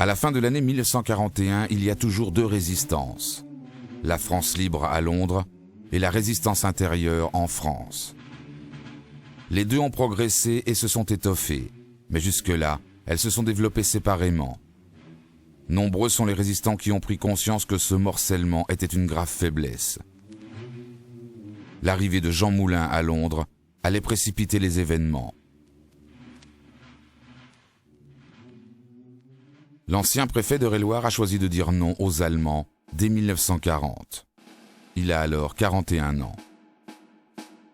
À la fin de l'année 1941, il y a toujours deux résistances. La France libre à Londres et la résistance intérieure en France. Les deux ont progressé et se sont étoffées, mais jusque-là, elles se sont développées séparément. Nombreux sont les résistants qui ont pris conscience que ce morcellement était une grave faiblesse. L'arrivée de Jean Moulin à Londres allait précipiter les événements. L'ancien préfet d'Eure-et-Loir a choisi de dire non aux Allemands dès 1940. Il a alors 41 ans.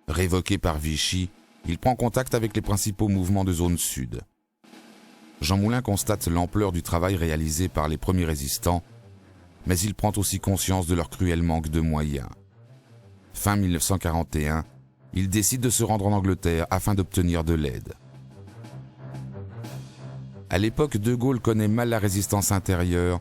Révoqué par Vichy, il prend contact avec les principaux mouvements de zone sud. Jean Moulin constate l'ampleur du travail réalisé par les premiers résistants, mais il prend aussi conscience de leur cruel manque de moyens. Fin 1941, il décide de se rendre en Angleterre afin d'obtenir de l'aide. À l'époque, De Gaulle connaît mal la résistance intérieure,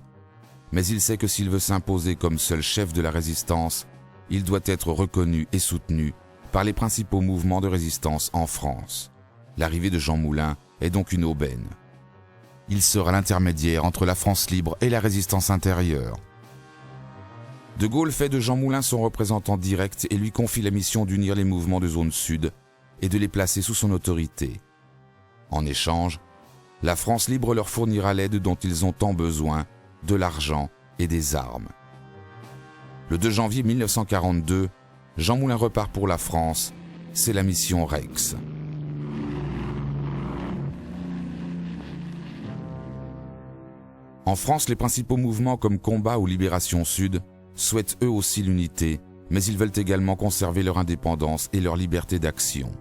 mais il sait que s'il veut s'imposer comme seul chef de la résistance, il doit être reconnu et soutenu par les principaux mouvements de résistance en France. L'arrivée de Jean Moulin est donc une aubaine. Il sera l'intermédiaire entre la France libre et la résistance intérieure. De Gaulle fait de Jean Moulin son représentant direct et lui confie la mission d'unir les mouvements de zone sud et de les placer sous son autorité. En échange, la France libre leur fournira l'aide dont ils ont tant besoin, de l'argent et des armes. Le 2 janvier 1942, Jean Moulin repart pour la France, c'est la mission Rex. En France, les principaux mouvements comme Combat ou Libération Sud souhaitent eux aussi l'unité, mais ils veulent également conserver leur indépendance et leur liberté d'action.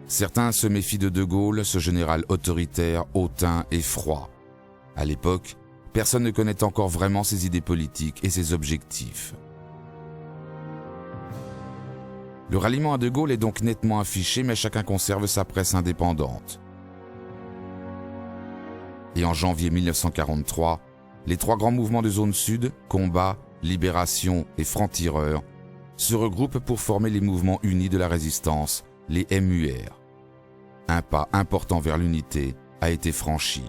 Certains se méfient de Gaulle, ce général autoritaire, hautain et froid. À l'époque, personne ne connaît encore vraiment ses idées politiques et ses objectifs. Le ralliement à De Gaulle est donc nettement affiché, mais chacun conserve sa presse indépendante. Et en janvier 1943, les trois grands mouvements de zone sud, Combat, Libération et Francs-Tireurs, se regroupent pour former les mouvements unis de la résistance, les MUR. Un pas important vers l'unité a été franchi.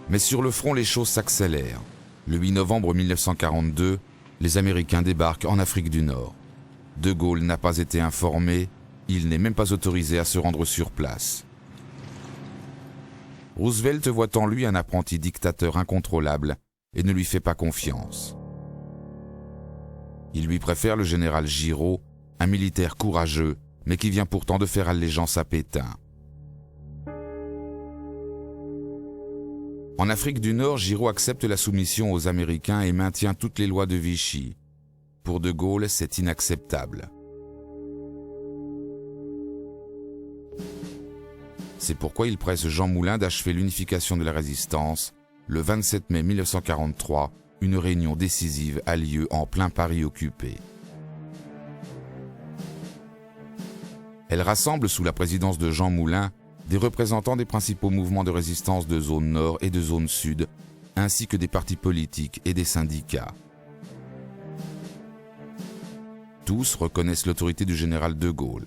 Mais sur le front, les choses s'accélèrent. Le 8 novembre 1942, les Américains débarquent en Afrique du Nord. De Gaulle n'a pas été informé, il n'est même pas autorisé à se rendre sur place. Roosevelt voit en lui un apprenti dictateur incontrôlable et ne lui fait pas confiance. Il lui préfère le général Giraud, un militaire courageux, mais qui vient pourtant de faire allégeance à Pétain. En Afrique du Nord, Giraud accepte la soumission aux Américains et maintient toutes les lois de Vichy. Pour De Gaulle, c'est inacceptable. C'est pourquoi il presse Jean Moulin d'achever l'unification de la résistance. Le 27 mai 1943, une réunion décisive a lieu en plein Paris occupé. Elle rassemble sous la présidence de Jean Moulin des représentants des principaux mouvements de résistance de zone nord et de zone sud, ainsi que des partis politiques et des syndicats. Tous reconnaissent l'autorité du général de Gaulle.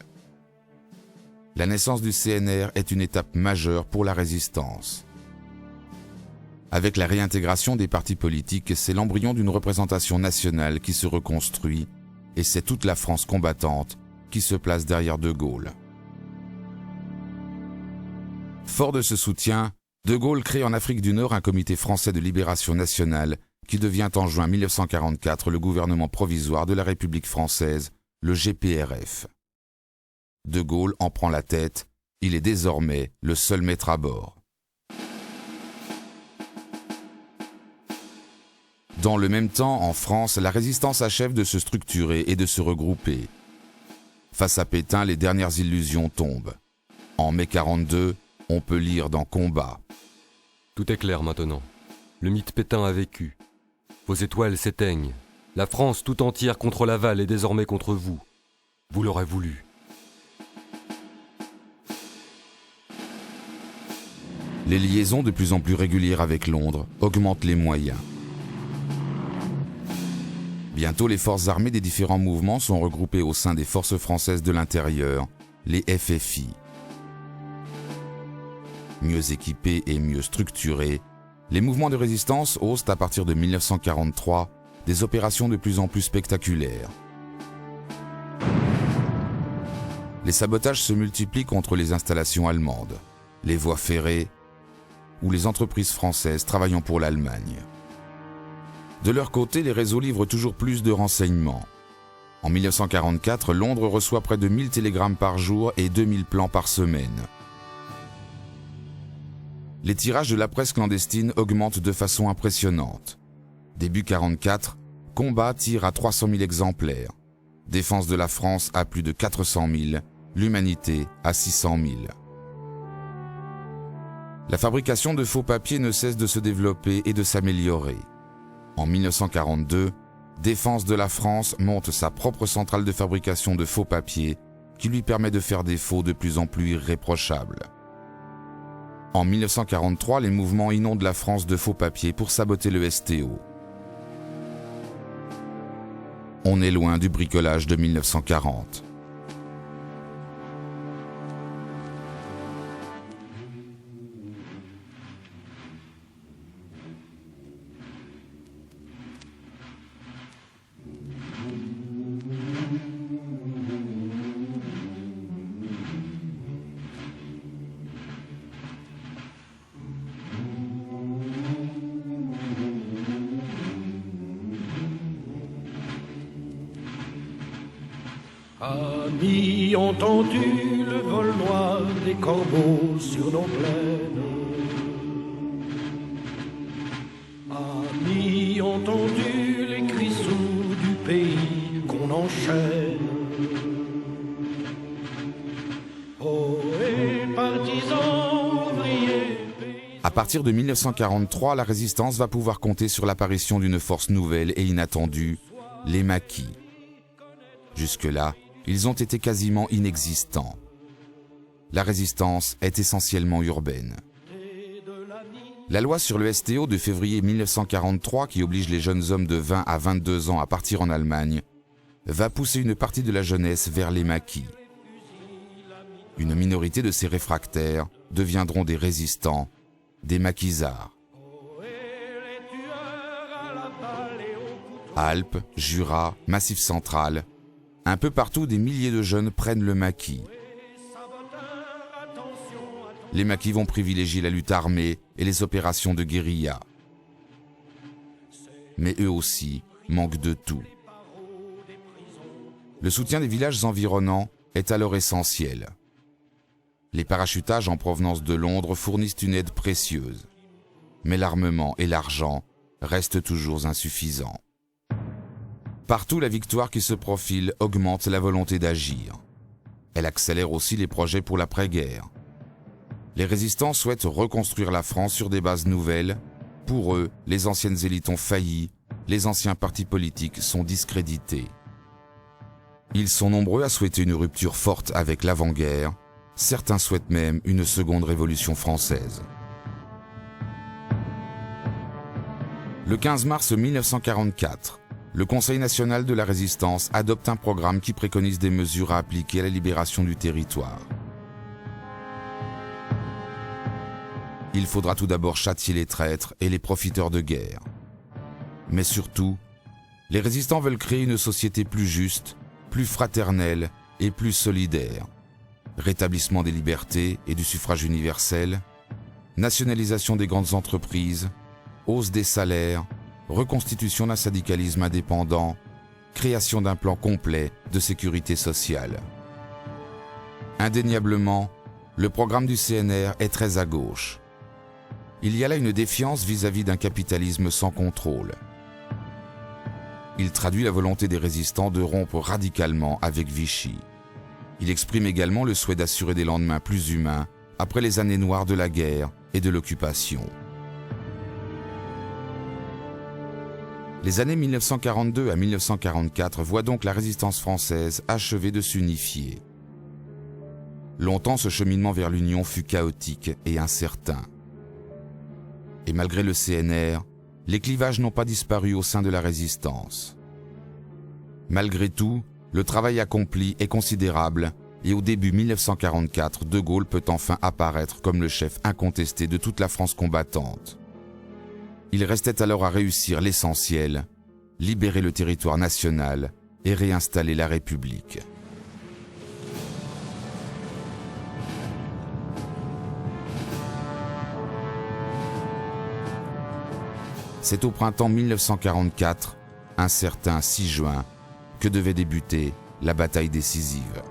La naissance du CNR est une étape majeure pour la résistance. Avec la réintégration des partis politiques, c'est l'embryon d'une représentation nationale qui se reconstruit, et c'est toute la France combattante qui se place derrière de Gaulle. Fort de ce soutien, de Gaulle crée en Afrique du Nord un comité français de libération nationale qui devient en juin 1944 le gouvernement provisoire de la République française, le GPRF. De Gaulle en prend la tête, il est désormais le seul maître à bord. Dans le même temps, en France, la résistance achève de se structurer et de se regrouper. Face à Pétain, les dernières illusions tombent. En mai 42, on peut lire dans Combat. Tout est clair maintenant. Le mythe Pétain a vécu. Vos étoiles s'éteignent. La France tout entière contre Laval est désormais contre vous. Vous l'aurez voulu. Les liaisons de plus en plus régulières avec Londres augmentent les moyens. Bientôt, les forces armées des différents mouvements sont regroupées au sein des forces françaises de l'intérieur, les FFI. Mieux équipés et mieux structurés, les mouvements de résistance osent à partir de 1943 des opérations de plus en plus spectaculaires. Les sabotages se multiplient contre les installations allemandes, les voies ferrées ou les entreprises françaises travaillant pour l'Allemagne. De leur côté, les réseaux livrent toujours plus de renseignements. En 1944, Londres reçoit près de 1000 télégrammes par jour et 2000 plans par semaine. Les tirages de la presse clandestine augmentent de façon impressionnante. Début 1944, Combat tire à 300 000 exemplaires. Défense de la France à plus de 400 000, l'Humanité à 600 000. La fabrication de faux papiers ne cesse de se développer et de s'améliorer. En 1942, Défense de la France monte sa propre centrale de fabrication de faux papiers qui lui permet de faire des faux de plus en plus irréprochables. En 1943, les mouvements inondent la France de faux papiers pour saboter le STO. On est loin du bricolage de 1940. Amis, entendu le vol noir des corbeaux sur nos plaines. Amis, entendu les cris sourds du pays qu'on enchaîne. Oh, et partisans, ouvriers. À partir de 1943, la résistance va pouvoir compter sur l'apparition d'une force nouvelle et inattendue, les maquis. Jusque-là, ils ont été quasiment inexistants. La résistance est essentiellement urbaine. La loi sur le STO de février 1943, qui oblige les jeunes hommes de 20 à 22 ans à partir en Allemagne, va pousser une partie de la jeunesse vers les maquis. Une minorité de ces réfractaires deviendront des résistants, des maquisards. Alpes, Jura, Massif central, un peu partout des milliers de jeunes prennent le maquis. Les maquis vont privilégier la lutte armée et les opérations de guérilla. Mais eux aussi manquent de tout. Le soutien des villages environnants est alors essentiel. Les parachutages en provenance de Londres fournissent une aide précieuse. Mais l'armement et l'argent restent toujours insuffisants. Partout, la victoire qui se profile augmente la volonté d'agir. Elle accélère aussi les projets pour l'après-guerre. Les résistants souhaitent reconstruire la France sur des bases nouvelles. Pour eux, les anciennes élites ont failli, les anciens partis politiques sont discrédités. Ils sont nombreux à souhaiter une rupture forte avec l'avant-guerre. Certains souhaitent même une seconde révolution française. Le 15 mars 1944, le Conseil national de la résistance adopte un programme qui préconise des mesures à appliquer à la libération du territoire. Il faudra tout d'abord châtier les traîtres et les profiteurs de guerre. Mais surtout, les résistants veulent créer une société plus juste, plus fraternelle et plus solidaire. Rétablissement des libertés et du suffrage universel, nationalisation des grandes entreprises, hausse des salaires, reconstitution d'un syndicalisme indépendant, création d'un plan complet de sécurité sociale. Indéniablement, le programme du CNR est très à gauche. Il y a là une défiance vis-à-vis d'un capitalisme sans contrôle. Il traduit la volonté des résistants de rompre radicalement avec Vichy. Il exprime également le souhait d'assurer des lendemains plus humains après les années noires de la guerre et de l'occupation. Les années 1942 à 1944 voient donc la résistance française achever de s'unifier. Longtemps, ce cheminement vers l'union fut chaotique et incertain. Et malgré le CNR, les clivages n'ont pas disparu au sein de la résistance. Malgré tout, le travail accompli est considérable et au début 1944, De Gaulle peut enfin apparaître comme le chef incontesté de toute la France combattante. Il restait alors à réussir l'essentiel, libérer le territoire national et réinstaller la République. C'est au printemps 1944, un certain 6 juin, que devait débuter la bataille décisive.